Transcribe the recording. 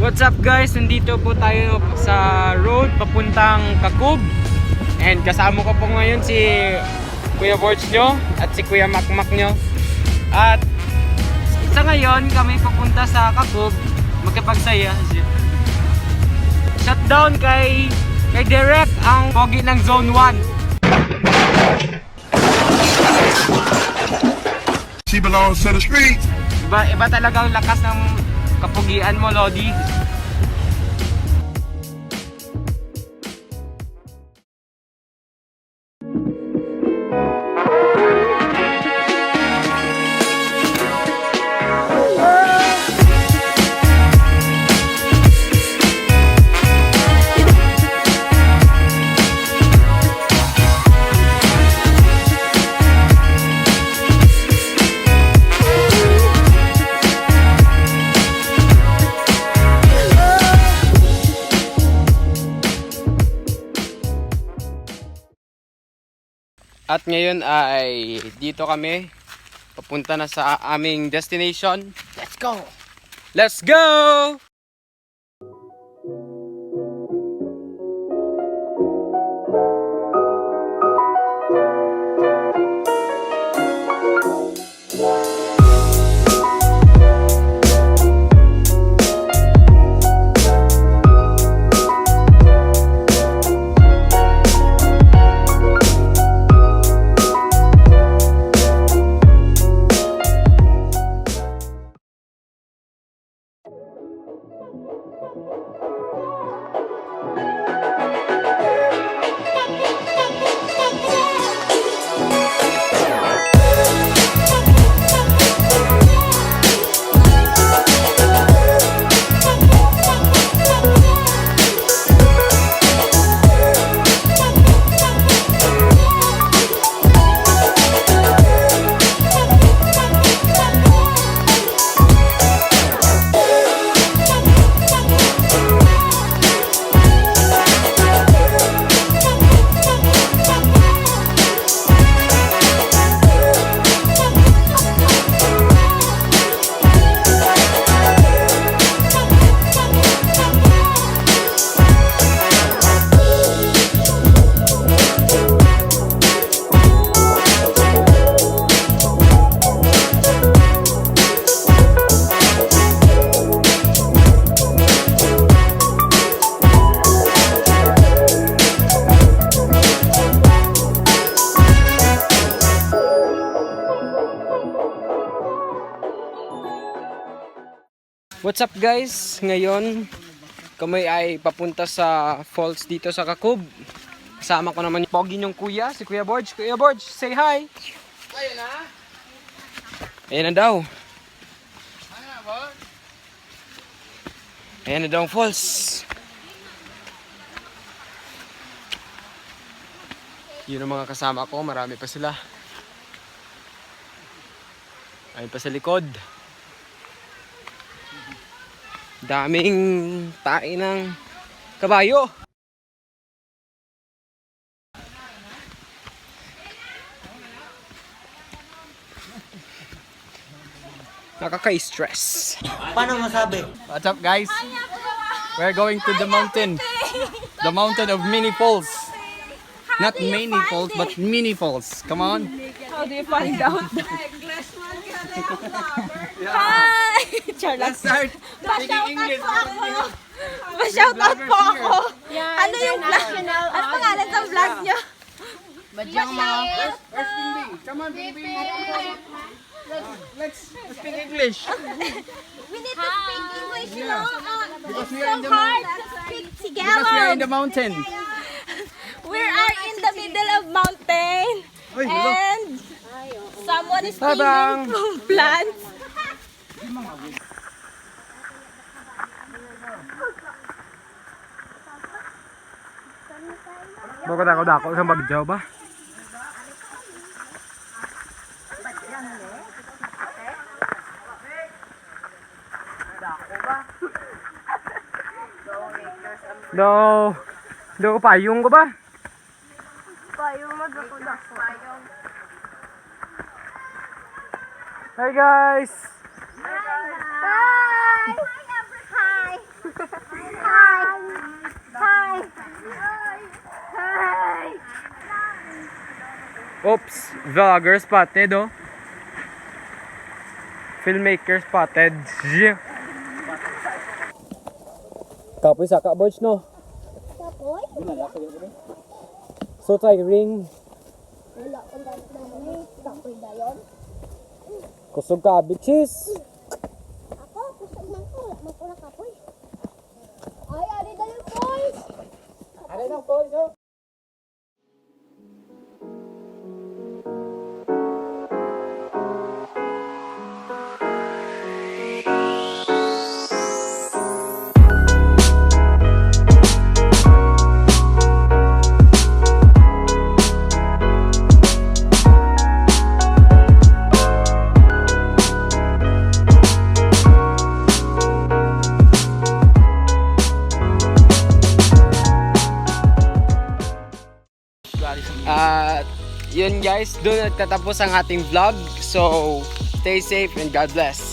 What's up guys? Nandito po tayo sa road papuntang Kakub. And kasama ko po ngayon si Kuya Borge nyo at si Kuya Makmak nyo. At sa ngayon kami papunta sa Kakub magkapagsaya. Shutdown kay Derek ang pogi ng Zone 1. She belongs to the streets. Iba talagang lakas ng kapugian mo, Lodi. At ngayon ay dito kami papunta na sa aming destination. Let's go! Let's go! What's up guys? Ngayon kami ay papunta sa falls dito sa Kakub. Kasama ko naman yung pogi niyong kuya, si Kuya Borge. Kuya Borge, say hi! Ayun na? Ayan na daw. Ayan na daw ang falls. Yun ang mga kasama ko, marami pa sila. Ayun pa sa likod. Daming tae ng kabayo. Nakaka-stress. Paano masabi? What's up guys? We're going to the mountain. The mountain of mini falls. Not many falls, but mini falls. Come on. How do you find out? Hi! Let's start speaking English. Pa-shoutout po ako. Ano yung vlog? Ano pangalan sa vlog niyo? Come on, baby. Let's speak English. We need to speak English, you know? Because It's we are in so the hard to speak Because we are in together. the mountain. We are in the middle of mountain. And someone is Bye, stealing Bang. from plants. Bakit ako sa magjaw ba? Do payung ko ba? Payong magdako-dako. Hi guys! Hi! Hi! Oops, vlogger spotted oh. Filmmaker spotted. Kapoy sa ka-birds no. Kapoy? So tiring. Wala kang gamit naman eh. Kapoy na yun. Kusog ka, bitches. Ako, kusog man ko. Wala man ko na kapoy. Ay, ari na yung boys! Ano nang boys oh? Yun guys, doon nagtatapos ang ating vlog. So, stay safe and God bless.